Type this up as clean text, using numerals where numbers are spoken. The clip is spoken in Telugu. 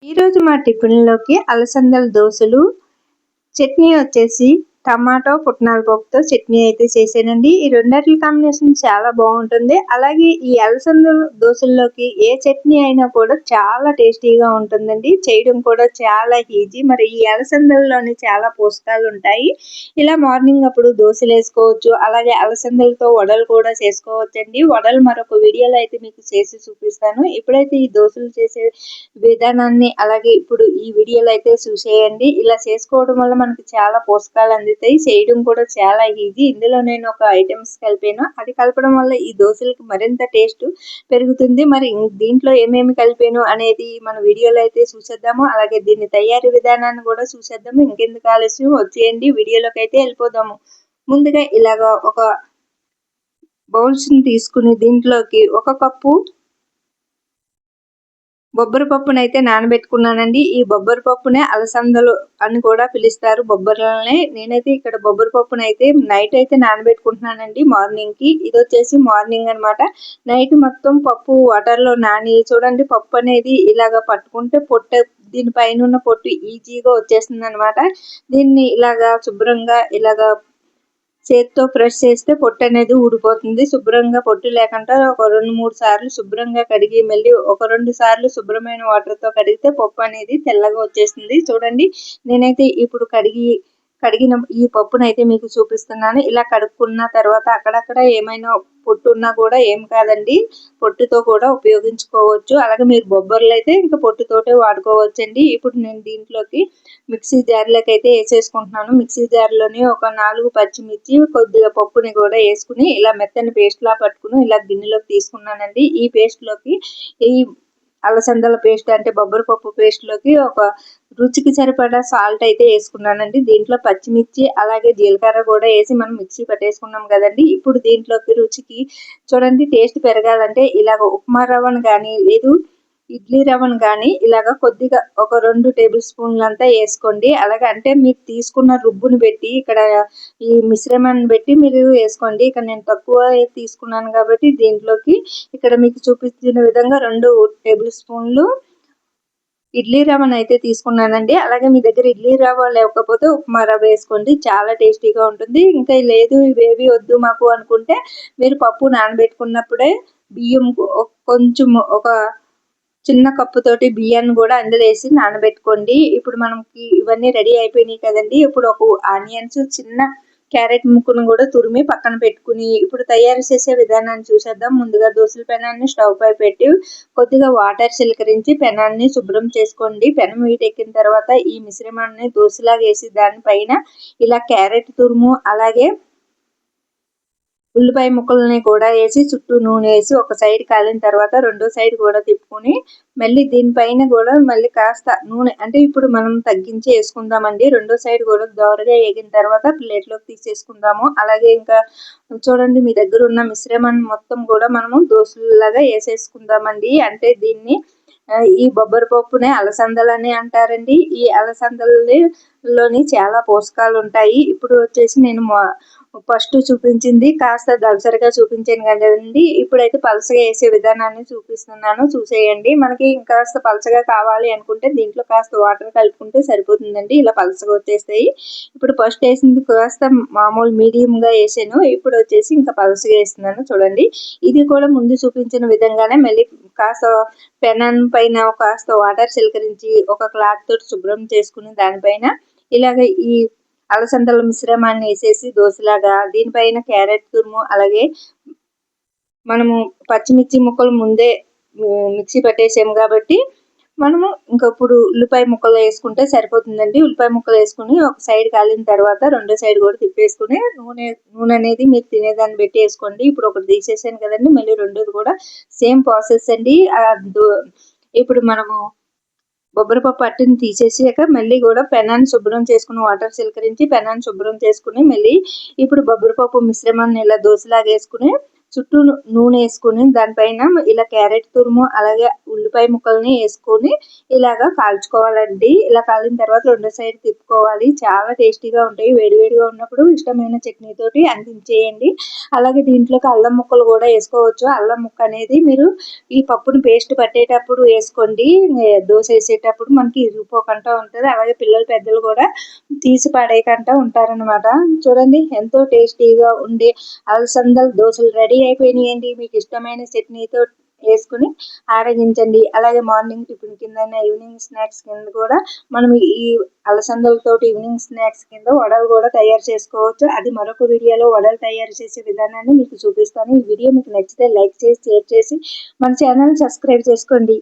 ఈరోజు మా టిఫిన్‌లోకి అలసందల దోసలు, చట్నీ వచ్చేసి టమాటో, పుట్నాల పప్పుతో చట్నీ అయితే చేశానండి. ఈ రెండిట్ల కాంబినేషన్ చాలా బాగుంటుంది. అలాగే ఈ అలసందల దోసల్లోకి ఏ చట్నీ అయినా కూడా చాలా టేస్టీగా ఉంటుందండి. చేయడం కూడా చాలా ఈజీ. మరి ఈ అలసందల్లోని చాలా పోషకాలు ఉంటాయి. ఇలా మార్నింగ్ అప్పుడు దోసలు వేసుకోవచ్చు. అలాగే అలసందలతో వడలు కూడా చేసుకోవచ్చండి. వడలు మరొక వీడియోలో అయితే మీకు చేసి చూపిస్తాను. ఇప్పుడైతే ఈ దోసలు చేసే విధానాన్ని అలాగే ఇప్పుడు ఈ వీడియోలో అయితే చూసేయండి. ఇలా చేసుకోవడం వల్ల మనకి చాలా పోషకాలు అందుతాయి. చేయడం కూడా చాలా ఈజీ. ఇందులో నేను ఒక ఐటమ్స్ కలిపాను. అది కలపడం వల్ల ఈ దోసలకి మరింత టేస్ట్ పెరుగుతుంది. మరి దీంట్లో ఏమేమి కలిపాను అనేది మన వీడియోలో అయితే చూసేద్దాము. అలాగే దీని తయారీ విధానాన్ని కూడా చూసేద్దాము. ఇంకెందుకు ఆలస్యం, వచ్చేయండి వీడియోలోకి అయితే వెళ్ళిపోదాము. ముందుగా ఇలాగా ఒక బౌల్స్ని తీసుకుని దీంట్లోకి ఒక కప్పు బొబ్బరి పప్పునైతే నానబెట్టుకున్నానండి. ఈ బొబ్బరి పప్పునే అలసందలు అని కూడా పిలుస్తారు. బొబ్బర్లనే. నేనైతే ఇక్కడ బొబ్బరి పప్పునైతే నైట్ అయితే నానబెట్టుకుంటున్నానండి మార్నింగ్‌కి. ఇది వచ్చేసి మార్నింగ్ అనమాట. నైట్ మొత్తం పప్పు వాటర్‌లో నాని చూడండి, పప్పు అనేది ఇలాగ పట్టుకుంటే దీని పైన ఉన్న పొట్టు ఈజీగా వచ్చేస్తుందనమాట. దీన్ని ఇలాగా శుభ్రంగా ఇలాగా చేత్తో ప్రెస్ చేస్తే పొట్టు అనేది ఊడిపోతుంది. శుభ్రంగా పొట్టు లేకుండా ఒక 2, 3 సార్లు శుభ్రంగా కడిగి మళ్ళీ ఒక 2 సార్లు శుభ్రమైన వాటర్‌తో కడిగితే పప్పు అనేది తెల్లగా వచ్చేస్తుంది. చూడండి, నేనైతే ఇప్పుడు కడిగిన ఈ పప్పునైతే మీకు చూపిస్తున్నాను. ఇలా కడుక్కున్న తర్వాత అక్కడక్కడ ఏమైనా పొట్టు ఉన్నా కూడా ఏం కాదండి, పొట్టుతో కూడా ఉపయోగించుకోవచ్చు. అలాగే మీరు బొబ్బర్లు అయితే ఇంకా పొట్టుతోటే వాడుకోవచ్చండి. ఇప్పుడు నేను దీంట్లోకి మిక్సీ జార్లోకి అయితే వేసేసుకుంటున్నాను. మిక్సీ జార్లోని ఒక 4 పచ్చిమిర్చి, కొద్దిగా పప్పుని కూడా వేసుకుని ఇలా మెత్తని పేస్ట్లా పట్టుకుని ఇలా గిన్నెలోకి తీసుకున్నానండి. ఈ పేస్ట్లోకి ఈ అలసందల పేస్ట్ అంటే బొబ్బరి పప్పు పేస్ట్లోకి ఒక రుచికి సరిపడా సాల్ట్ అయితే వేసుకున్నానండి. దీంట్లో పచ్చిమిర్చి అలాగే జీలకర్ర కూడా వేసి మనం మిక్సీ పట్టేసుకున్నాం కదండి. ఇప్పుడు దీంట్లోకి రుచికి చూడండి, టేస్ట్ పెరగాలంటే ఇలాగ ఉప్మా రవ్వను కానీ లేదు ఇడ్లీ రవ్వను కానీ ఇలాగ కొద్దిగా ఒక 2 టేబుల్ స్పూన్లంతా వేసుకోండి. అలాగే అంటే మీరు తీసుకున్న రుబ్బుని పెట్టి ఇక్కడ ఈ మిశ్రమాన్ని బట్టి మీరు వేసుకోండి. ఇక్కడ నేను తక్కువ తీసుకున్నాను కాబట్టి దీంట్లోకి ఇక్కడ మీకు చూపించిన విధంగా 2 టేబుల్ స్పూన్లు ఇడ్లీ రవ్వను అయితే తీసుకున్నానండి. అలాగే మీ దగ్గర ఇడ్లీ రవ్వ లేకపోతే ఉప్మా రవ్వ వేసుకోండి. చాలా టేస్టీగా ఉంటుంది. ఇంకా లేదు ఇవేవి వద్దు మాకు అనుకుంటే మీరు పప్పు నానబెట్టుకున్నప్పుడే బియ్యం కొంచెం ఒక చిన్న కప్పుతోటి బియ్యాన్ని కూడా అందులో వేసి నానబెట్టుకోండి. ఇప్పుడు మనకి ఇవన్నీ రెడీ అయిపోయినాయి కదండి. ఇప్పుడు ఒక ఆనియన్స్, చిన్న క్యారెట్ ముక్కను కూడా తురిమి పక్కన పెట్టుకుని ఇప్పుడు తయారు చేసే విధానాన్ని చూసేద్దాం. ముందుగా దోసల పెనాన్ని స్టవ్ పై పెట్టి కొద్దిగా వాటర్ చిలకరించి పెనాన్ని శుభ్రం చేసుకోండి. పెనం వీటెక్కిన తర్వాత ఈ మిశ్రమాన్ని దోసలాగా వేసి దానిపైన ఇలా క్యారెట్ తురుము అలాగే ఉల్లిపాయ ముక్కల్ని కూడా వేసి చుట్టూ నూనె వేసి ఒక సైడ్ కాలిన తర్వాత రెండో సైడ్ కూడా తిప్పుకొని మళ్ళీ దీనిపైన కూడా మళ్ళీ కాస్త నూనె అంటే ఇప్పుడు మనం తగ్గించి వేసుకుందామండి. రెండో సైడ్ కూడా దోరగా వేగిన తర్వాత ప్లేట్లోకి తీసేసుకుందాము. అలాగే ఇంకా చూడండి, మీ దగ్గర ఉన్న మిశ్రమాన్ని మొత్తం కూడా మనము దోసలాగా వేసేసుకుందామండి. అంటే దీన్ని ఈ బొబ్బరి పప్పునే అలసందలని అంటారండి. ఈ అలసందలోని చాలా పోషకాలు ఉంటాయి. ఇప్పుడు వచ్చేసి నేను ఫస్ట్ చూపించింది కాస్త దళసరిగా చూపించాను కదండి. ఇప్పుడైతే పలసగా వేసే విధానాన్ని చూపిస్తున్నాను, చూసేయండి. మనకి ఇంకాస్త పలసగా కావాలి అనుకుంటే దీంట్లో కాస్త వాటర్ కలుపుకుంటే సరిపోతుందండి. ఇలా పలసగా వచ్చేస్తాయి. ఇప్పుడు ఫస్ట్ వేసింది కాస్త మామూలు మీడియంగా వేసాను. ఇప్పుడు వచ్చేసి ఇంకా పలసగా వేస్తున్నాను. చూడండి, ఇది కూడా ముందు చూపించిన విధంగానే మళ్ళీ కాస్త పెనం పైన కాస్త వాటర్ చిలకరించి ఒక క్లాత్ తోటి శుభ్రం చేసుకుని దానిపైన ఇలాగ ఈ అలసందల మిశ్రమాన్ని వేసేసి దోసలాగా దీనిపైన క్యారెట్ తురుము అలాగే మనము పచ్చిమిర్చి ముక్కలు ముందే మిక్సీ పట్టేసాము కాబట్టి మనము ఇంకప్పుడు ఉల్లిపాయ ముక్కలు వేసుకుంటే సరిపోతుందండి. ఉల్లిపాయ ముక్కలు వేసుకుని ఒక సైడ్ కాలిన తర్వాత రెండో సైడ్ కూడా తిప్పేసుకుని నూనె అనేది మీరు తినేదాన్ని పెట్టి వేసుకోండి. ఇప్పుడు ఒకటి తీసేసాను కదండి, మళ్ళీ రెండోది కూడా సేమ్ ప్రాసెస్ అండి. ఇప్పుడు మనము బొబ్బరి పప్పు అట్టుని తీసేసాక మళ్ళీ కూడా పెనాన్ని శుభ్రం చేసుకుని వాటర్ చిలకరించి పెనాన్ని శుభ్రం చేసుకుని మళ్ళీ ఇప్పుడు బొబ్బరి పప్పు మిశ్రమాన్ని ఇలా దోసలాగా వేసుకుని చుట్టూ నూనె వేసుకుని దానిపైన ఇలా క్యారెట్ తురుము అలాగే ఉల్లిపాయ ముక్కల్ని వేసుకొని ఇలాగా కాల్చుకోవాలండి. ఇలా కాలిన తర్వాత రెండో సైడ్ తిప్పుకోవాలి. చాలా టేస్టీగా ఉంటాయి. వేడివేడిగా ఉన్నప్పుడు ఇష్టమైన చట్నీ తోటి అందించేయండి. అలాగే దీంట్లోకి అల్లం ముక్కలు కూడా వేసుకోవచ్చు. అల్లం ముక్క అనేది మీరు ఈ పప్పును పేస్ట్ పట్టేటప్పుడు వేసుకోండి. దోశ వేసేటప్పుడు మనకి ఇరిగిపోకుండా ఉంటుంది. అలాగే పిల్లలు పెద్దలు కూడా తీసి పడేయకుండా ఉంటారనమాట. చూడండి ఎంతో టేస్టీగా ఉండే అలసందల దోశలు రెడీ అయిపోయినాయండి. మీకు ఇష్టమైన చట్నీతో వేసుకుని ఆరగించండి. అలాగే మార్నింగ్ టిఫిన్ కింద ఈవినింగ్ స్నాక్స్ కింద కూడా మనం ఈ అలసందలతోటి ఈవినింగ్ స్నాక్స్ కింద వడలు కూడా తయారు చేసుకోవచ్చు. అది మరొక వీడియోలో వడలు తయారు చేసే విధానాన్ని మీకు చూపిస్తాను. ఈ వీడియో మీకు నచ్చితే లైక్ చేసి షేర్ చేసి మన ఛానల్ సబ్స్క్రైబ్ చేసుకోండి.